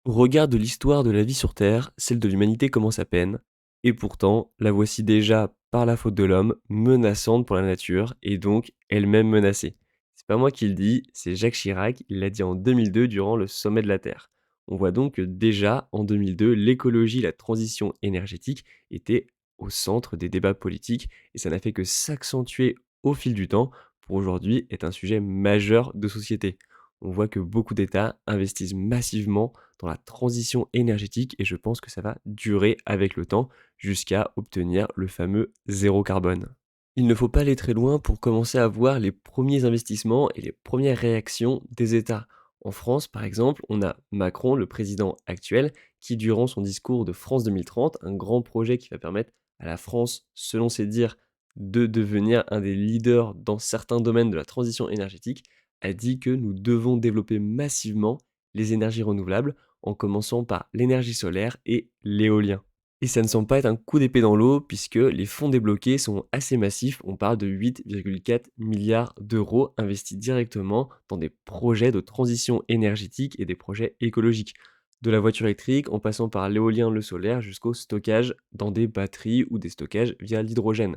Au regard de l'histoire de la vie sur Terre, celle de l'humanité commence à peine, et pourtant, la voici déjà, par la faute de l'homme, menaçante pour la nature, et donc elle-même menacée. C'est pas moi qui le dis, c'est Jacques Chirac, il l'a dit en 2002 durant le sommet de la Terre. On voit donc que déjà, en 2002, l'écologie et la transition énergétique étaient au centre des débats politiques, et ça n'a fait que s'accentuer au fil du temps, pour aujourd'hui être un sujet majeur de société. On voit que beaucoup d'États investissent massivement dans la transition énergétique et je pense que ça va durer avec le temps jusqu'à obtenir le fameux zéro carbone. Il ne faut pas aller très loin pour commencer à voir les premiers investissements et les premières réactions des États. En France, par exemple, on a Macron, le président actuel, qui, durant son discours de France 2030, un grand projet qui va permettre à la France, selon ses dires, de devenir un des leaders dans certains domaines de la transition énergétique, a dit que nous devons développer massivement les énergies renouvelables en commençant par l'énergie solaire et l'éolien. Et ça ne semble pas être un coup d'épée dans l'eau puisque les fonds débloqués sont assez massifs. On parle de 8,4 milliards d'euros investis directement dans des projets de transition énergétique et des projets écologiques. De la voiture électrique en passant par l'éolien, le solaire jusqu'au stockage dans des batteries ou des stockages via l'hydrogène.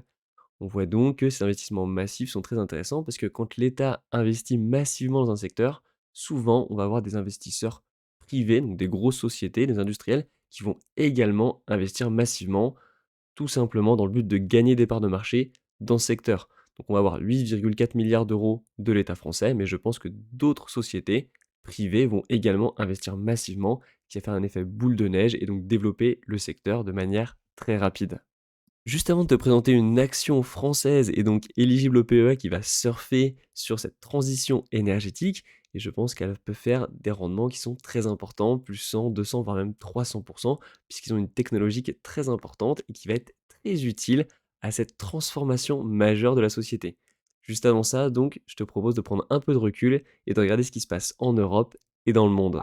On voit donc que ces investissements massifs sont très intéressants parce que quand l'État investit massivement dans un secteur, souvent on va avoir des investisseurs privés, donc des grosses sociétés, des industriels, qui vont également investir massivement, tout simplement dans le but de gagner des parts de marché dans ce secteur. Donc on va avoir 8,4 milliards d'euros de l'État français, mais je pense que d'autres sociétés privées vont également investir massivement, qui va faire un effet boule de neige et donc développer le secteur de manière très rapide. Juste avant de te présenter une action française et donc éligible au PEA qui va surfer sur cette transition énergétique, et je pense qu'elle peut faire des rendements qui sont très importants, plus 100, 200, voire même 300%, puisqu'ils ont une technologie qui est très importante et qui va être très utile à cette transformation majeure de la société. Juste avant ça, donc, je te propose de prendre un peu de recul et de regarder ce qui se passe en Europe et dans le monde.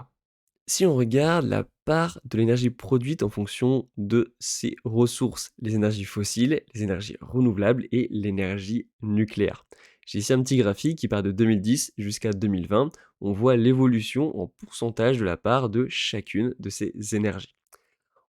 Si on regarde la part de l'énergie produite en fonction de ses ressources, les énergies fossiles, les énergies renouvelables et l'énergie nucléaire. J'ai ici un petit graphique qui part de 2010 jusqu'à 2020. On voit l'évolution en pourcentage de la part de chacune de ces énergies.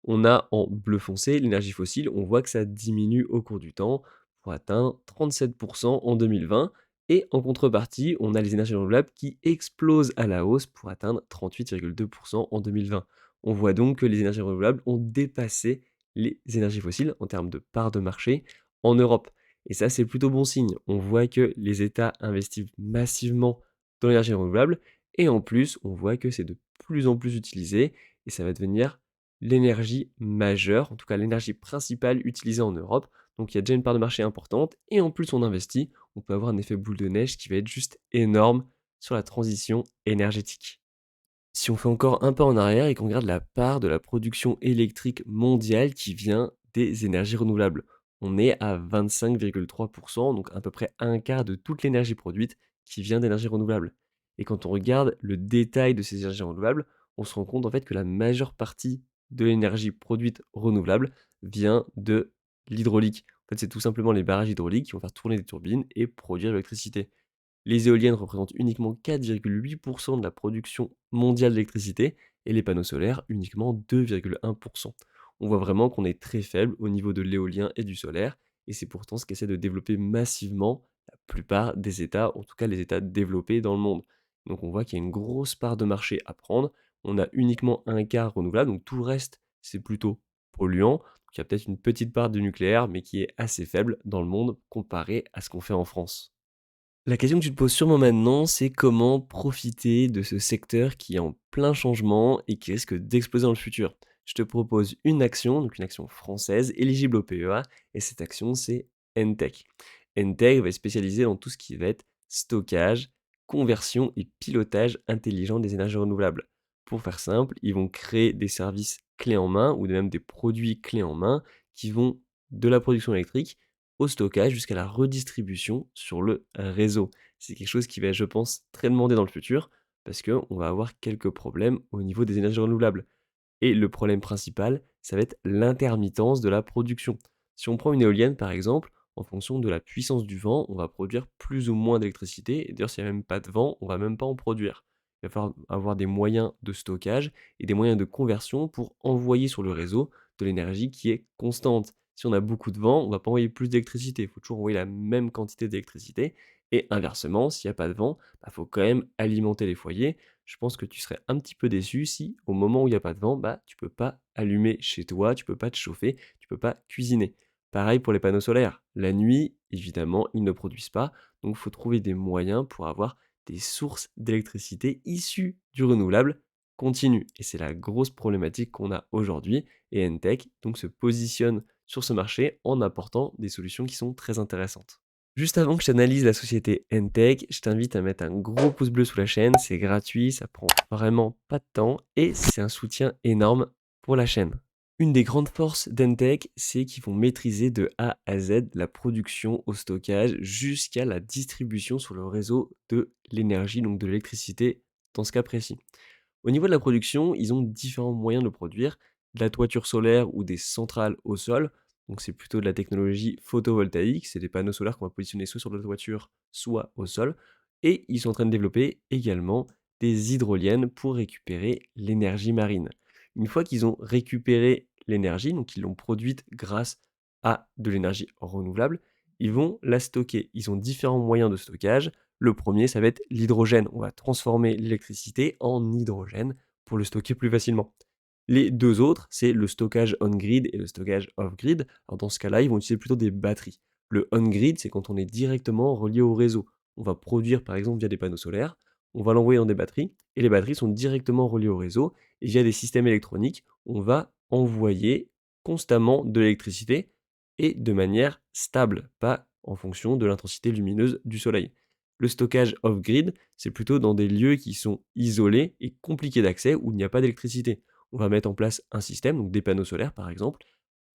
On a en bleu foncé l'énergie fossile, on voit que ça diminue au cours du temps pour atteindre 37% en 2020. Et en contrepartie, on a les énergies renouvelables qui explosent à la hausse pour atteindre 38,2% en 2020. On voit donc que les énergies renouvelables ont dépassé les énergies fossiles en termes de part de marché en Europe. Et ça, c'est plutôt bon signe. On voit que les États investissent massivement dans l'énergie renouvelable et en plus, on voit que c'est de plus en plus utilisé et ça va devenir l'énergie majeure, en tout cas l'énergie principale utilisée en Europe. Donc il y a déjà une part de marché importante et en plus on investit, on peut avoir un effet boule de neige qui va être juste énorme sur la transition énergétique. Si on fait encore un pas en arrière et qu'on regarde la part de la production électrique mondiale qui vient des énergies renouvelables, on est à 25,3%, donc à peu près un quart de toute l'énergie produite qui vient d'énergies renouvelables. Et quand on regarde le détail de ces énergies renouvelables, on se rend compte en fait que la majeure partie de l'énergie produite renouvelable vient de l'hydraulique. En fait, c'est tout simplement les barrages hydrauliques qui vont faire tourner des turbines et produire de l'électricité. Les éoliennes représentent uniquement 4,8% de la production mondiale d'électricité et les panneaux solaires uniquement 2,1%. On voit vraiment qu'on est très faible au niveau de l'éolien et du solaire et c'est pourtant ce qu'essaient de développer massivement la plupart des États, en tout cas les États développés dans le monde. Donc on voit qu'il y a une grosse part de marché à prendre. On a uniquement un quart renouvelable, donc tout le reste c'est plutôt polluant. Donc il y a peut-être une petite part de nucléaire mais qui est assez faible dans le monde comparé à ce qu'on fait en France. La question que tu te poses sûrement maintenant, c'est comment profiter de ce secteur qui est en plein changement et qui risque d'exploser dans le futur. Je te propose une action, donc une action française éligible au PEA, et cette action c'est Entech. Entech va être spécialisé dans tout ce qui va être stockage, conversion et pilotage intelligent des énergies renouvelables. Pour faire simple, ils vont créer des services clés en main ou même des produits clés en main qui vont de la production électrique au stockage jusqu'à la redistribution sur le réseau. C'est quelque chose qui va être, je pense, très demandé dans le futur parce qu'on va avoir quelques problèmes au niveau des énergies renouvelables. Et le problème principal, ça va être l'intermittence de la production. Si on prend une éolienne, par exemple, en fonction de la puissance du vent, on va produire plus ou moins d'électricité. Et d'ailleurs, s'il n'y a même pas de vent, on va même pas en produire. Il va falloir avoir des moyens de stockage et des moyens de conversion pour envoyer sur le réseau de l'énergie qui est constante. Si on a beaucoup de vent, on va pas envoyer plus d'électricité. Il faut toujours envoyer la même quantité d'électricité. Et inversement, s'il n'y a pas de vent, il faut quand même alimenter les foyers. Je pense que tu serais un petit peu déçu si, au moment où il n'y a pas de vent, tu peux pas allumer chez toi, tu peux pas te chauffer, tu peux pas cuisiner. Pareil pour les panneaux solaires. La nuit, évidemment, ils ne produisent pas. Donc, il faut trouver des moyens pour avoir des sources d'électricité issues du renouvelable continu. Et c'est la grosse problématique qu'on a aujourd'hui. Et Entech donc se positionne sur ce marché en apportant des solutions qui sont très intéressantes. Juste avant que je t'analyse la société Entech, je t'invite à mettre un gros pouce bleu sous la chaîne. C'est gratuit, ça prend vraiment pas de temps et c'est un soutien énorme pour la chaîne. Une des grandes forces d'Entech, c'est qu'ils vont maîtriser de A à Z la production au stockage jusqu'à la distribution sur le réseau de l'énergie, donc de l'électricité dans ce cas précis. Au niveau de la production, ils ont différents moyens de le produire, de la toiture solaire ou des centrales au sol. Donc c'est plutôt de la technologie photovoltaïque, c'est des panneaux solaires qu'on va positionner soit sur la toiture, soit au sol. Et ils sont en train de développer également des hydroliennes pour récupérer l'énergie marine. Une fois qu'ils ont récupéré l'énergie, donc ils l'ont produite grâce à de l'énergie renouvelable, ils vont la stocker. Ils ont différents moyens de stockage. Le premier, ça va être l'hydrogène. On va transformer l'électricité en hydrogène pour le stocker plus facilement. Les deux autres, c'est le stockage on-grid et le stockage off-grid. Alors dans ce cas-là, ils vont utiliser plutôt des batteries. Le on-grid, c'est quand on est directement relié au réseau. On va produire par exemple via des panneaux solaires, on va l'envoyer dans des batteries, et les batteries sont directement reliées au réseau, et via des systèmes électroniques, on va envoyer constamment de l'électricité, et de manière stable, pas en fonction de l'intensité lumineuse du soleil. Le stockage off-grid, c'est plutôt dans des lieux qui sont isolés et compliqués d'accès où il n'y a pas d'électricité. On va mettre en place un système, donc des panneaux solaires par exemple,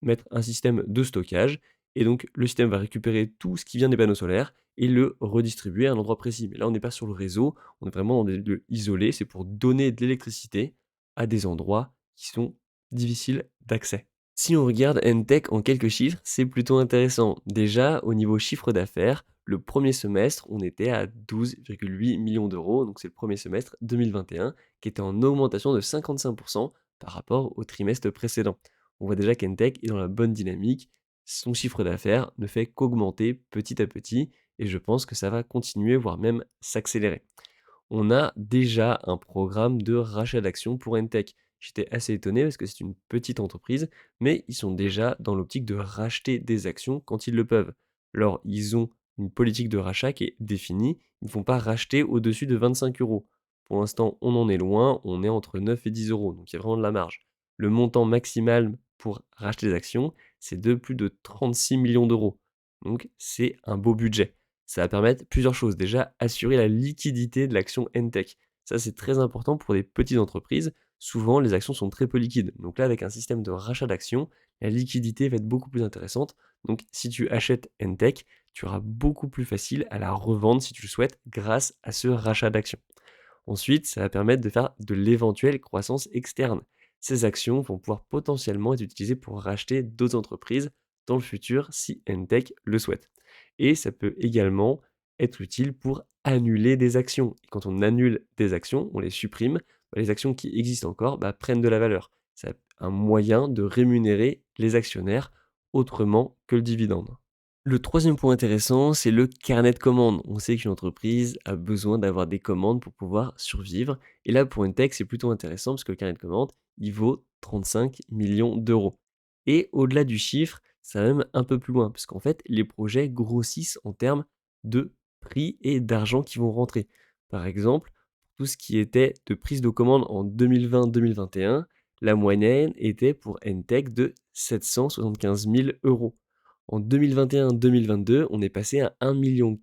mettre un système de stockage, et donc le système va récupérer tout ce qui vient des panneaux solaires et le redistribuer à un endroit précis. Mais là, on n'est pas sur le réseau, on est vraiment dans des lieux isolés, c'est pour donner de l'électricité à des endroits qui sont difficiles d'accès. Si on regarde Entech en quelques chiffres, c'est plutôt intéressant. Déjà, au niveau chiffre d'affaires, le premier semestre, on était à 12,8 millions d'euros, donc c'est le premier semestre 2021, qui était en augmentation de 55% par rapport au trimestre précédent. On voit déjà qu'Entech est dans la bonne dynamique, son chiffre d'affaires ne fait qu'augmenter petit à petit, et je pense que ça va continuer, voire même s'accélérer. On a déjà un programme de rachat d'actions pour Entech. J'étais assez étonné parce que c'est une petite entreprise, mais ils sont déjà dans l'optique de racheter des actions quand ils le peuvent. Alors, ils ont une politique de rachat qui est définie. Ils ne vont pas racheter au-dessus de 25 euros. Pour l'instant, on en est loin. On est entre 9 et 10 euros. Donc, il y a vraiment de la marge. Le montant maximal pour racheter des actions, c'est de plus de 36 millions d'euros. Donc, c'est un beau budget. Ça va permettre plusieurs choses. Déjà, assurer la liquidité de l'action Entech. Ça, c'est très important pour des petites entreprises. Souvent, les actions sont très peu liquides. Donc là, avec un système de rachat d'actions, la liquidité va être beaucoup plus intéressante. Donc, si tu achètes Entech, tu auras beaucoup plus facile à la revendre si tu le souhaites grâce à ce rachat d'actions. Ensuite, ça va permettre de faire de l'éventuelle croissance externe. Ces actions vont pouvoir potentiellement être utilisées pour racheter d'autres entreprises dans le futur si Entech le souhaite. Et ça peut également être utile pour annuler des actions. Et quand on annule des actions, on les supprime, les actions qui existent encore prennent de la valeur. C'est un moyen de rémunérer les actionnaires autrement que le dividende. Le troisième point intéressant, c'est le carnet de commandes. On sait qu'une entreprise a besoin d'avoir des commandes pour pouvoir survivre. Et là, pour une tech, c'est plutôt intéressant parce que le carnet de commandes, il vaut 35 millions d'euros. Et au-delà du chiffre, ça va même un peu plus loin, parce qu'en fait, les projets grossissent en termes de prix et d'argent qui vont rentrer. Par exemple, tout ce qui était de prise de commande en 2020-2021, la moyenne était pour Entech de 775 000 euros. En 2021-2022, on est passé à 1,4 million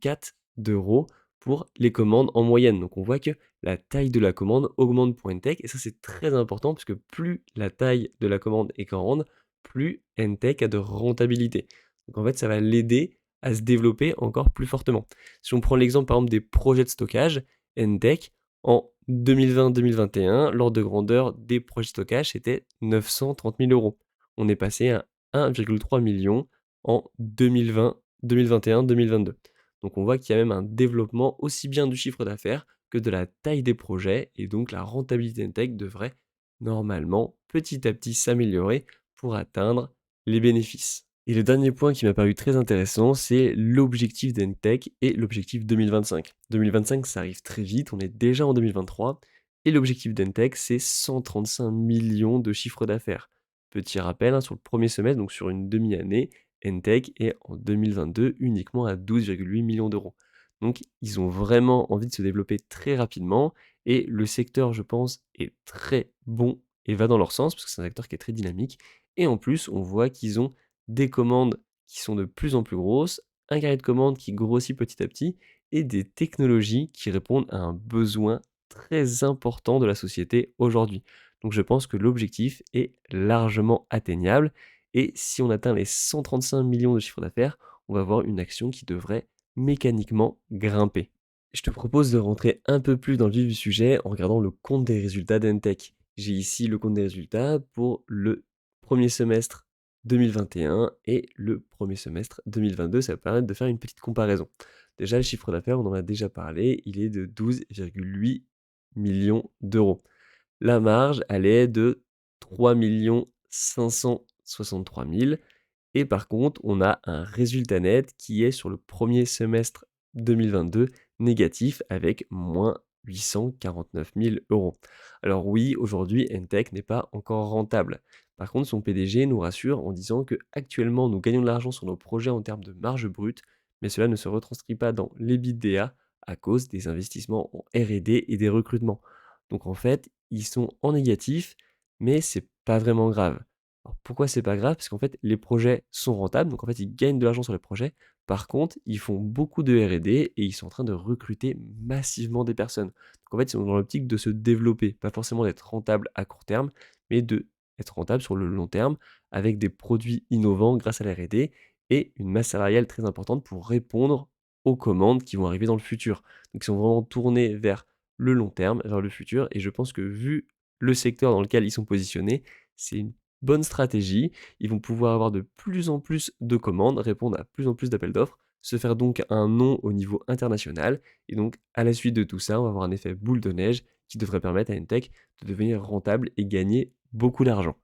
d'euros pour les commandes en moyenne. Donc on voit que la taille de la commande augmente pour Entech et ça c'est très important parce que plus la taille de la commande est grande, plus Entech a de rentabilité. Donc en fait ça va l'aider à se développer encore plus fortement. Si on prend l'exemple par exemple des projets de stockage, Entech en 2020-2021, l'ordre de grandeur des projets de stockage c'était 930 000 euros. On est passé à 1,3 million en 2020, 2021, 2022. Donc on voit qu'il y a même un développement aussi bien du chiffre d'affaires que de la taille des projets et donc la rentabilité d'Entech devrait normalement petit à petit s'améliorer pour atteindre les bénéfices. Et le dernier point qui m'a paru très intéressant, c'est l'objectif d'Entech et l'objectif 2025. 2025, ça arrive très vite, on est déjà en 2023 et l'objectif d'Entech, c'est 135 millions de chiffre d'affaires. Petit rappel, hein, sur le premier semestre, donc sur une demi-année, Entech est en 2022 uniquement à 12,8 millions d'euros. Donc ils ont vraiment envie de se développer très rapidement et le secteur, je pense, est très bon et va dans leur sens parce que c'est un secteur qui est très dynamique. Et en plus, on voit qu'ils ont des commandes qui sont de plus en plus grosses, un carnet de commandes qui grossit petit à petit et des technologies qui répondent à un besoin très important de la société aujourd'hui. Donc je pense que l'objectif est largement atteignable et si on atteint les 135 millions de chiffre d'affaires, on va avoir une action qui devrait mécaniquement grimper. Je te propose de rentrer un peu plus dans le vif du sujet en regardant le compte des résultats d'Entech. J'ai ici le compte des résultats pour le premier semestre 2021 et le premier semestre 2022. Ça va permettre de faire une petite comparaison. Déjà, le chiffre d'affaires, on en a déjà parlé, il est de 12,8 millions d'euros. La marge, elle est de 3 563 000 et par contre, on a un résultat net qui est sur le premier semestre 2022 négatif avec moins 849 000 euros. Alors oui, aujourd'hui, Entech n'est pas encore rentable. Par contre, son PDG nous rassure en disant que actuellement, nous gagnons de l'argent sur nos projets en termes de marge brute, mais cela ne se retranscrit pas dans l'EBITDA à cause des investissements en R&D et des recrutements. Donc en fait, ils sont en négatif, mais c'est pas vraiment grave. Alors pourquoi c'est pas grave? Parce qu'en fait, les projets sont rentables, donc en fait, ils gagnent de l'argent sur les projets. Par contre, ils font beaucoup de R&D et ils sont en train de recruter massivement des personnes. Donc en fait, ils sont dans l'optique de se développer, pas forcément d'être rentable à court terme, mais de être rentable sur le long terme avec des produits innovants grâce à la R&D et une masse salariale très importante pour répondre aux commandes qui vont arriver dans le futur. Donc ils sont vraiment tournés vers le long terme, vers le futur et je pense que vu le secteur dans lequel ils sont positionnés, c'est une bonne stratégie. Ils vont pouvoir avoir de plus en plus de commandes, répondre à plus en plus d'appels d'offres, se faire donc un nom au niveau international. Et donc, à la suite de tout ça, on va avoir un effet boule de neige qui devrait permettre à une tech de devenir rentable et gagner beaucoup d'argent.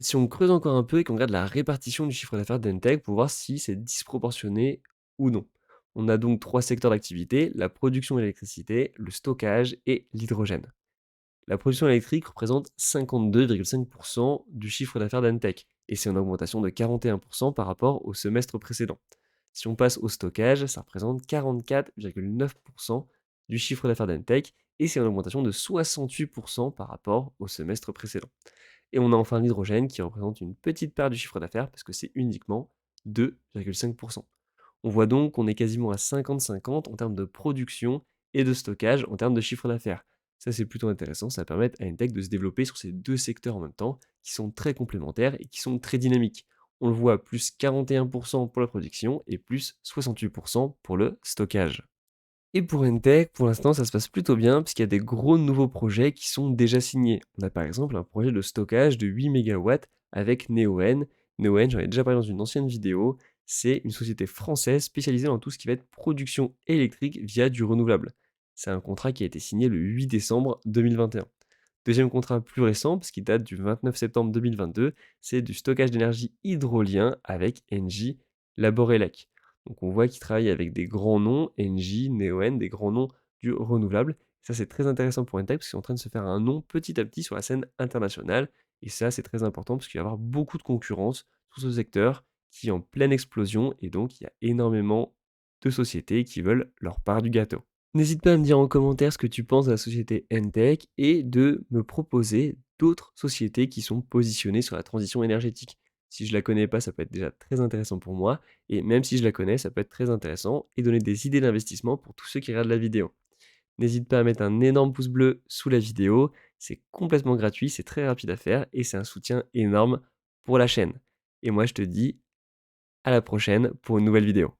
Si on creuse encore un peu et qu'on regarde la répartition du chiffre d'affaires d'Entech pour voir si c'est disproportionné ou non. On a donc trois secteurs d'activité, la production d'électricité, le stockage et l'hydrogène. La production électrique représente 52,5% du chiffre d'affaires d'Entech, et c'est une augmentation de 41% par rapport au semestre précédent. Si on passe au stockage, ça représente 44,9% du chiffre d'affaires d'Entech, et c'est une augmentation de 68% par rapport au semestre précédent. Et on a enfin l'hydrogène qui représente une petite part du chiffre d'affaires parce que c'est uniquement 2,5%. On voit donc qu'on est quasiment à 50-50 en termes de production et de stockage en termes de chiffre d'affaires. Ça, c'est plutôt intéressant, ça permet à une tech de se développer sur ces deux secteurs en même temps, qui sont très complémentaires et qui sont très dynamiques. On le voit, plus 41% pour la production et plus 68% pour le stockage. Et pour Entech, pour l'instant, ça se passe plutôt bien, puisqu'il y a des gros nouveaux projets qui sont déjà signés. On a par exemple un projet de stockage de 8 mégawatts avec Neoen. Neoen, j'en ai déjà parlé dans une ancienne vidéo, c'est une société française spécialisée dans tout ce qui va être production électrique via du renouvelable. C'est un contrat qui a été signé le 8 décembre 2021. Deuxième contrat plus récent, parce qu'il date du 29 septembre 2022, c'est du stockage d'énergie hydrolien avec Engie Laborelec. Donc on voit qu'ils travaillent avec des grands noms, Engie, Neoen, des grands noms du renouvelable. Ça c'est très intéressant pour Entech parce qu'ils sont en train de se faire un nom petit à petit sur la scène internationale. Et ça c'est très important parce qu'il va y avoir beaucoup de concurrence sur ce secteur qui est en pleine explosion et donc il y a énormément de sociétés qui veulent leur part du gâteau. N'hésite pas à me dire en commentaire ce que tu penses de la société Entech et de me proposer d'autres sociétés qui sont positionnées sur la transition énergétique. Si je la connais pas, ça peut être déjà très intéressant pour moi. Et même si je la connais, ça peut être très intéressant et donner des idées d'investissement pour tous ceux qui regardent la vidéo. N'hésite pas à mettre un énorme pouce bleu sous la vidéo. C'est complètement gratuit, c'est très rapide à faire et c'est un soutien énorme pour la chaîne. Et moi, je te dis à la prochaine pour une nouvelle vidéo.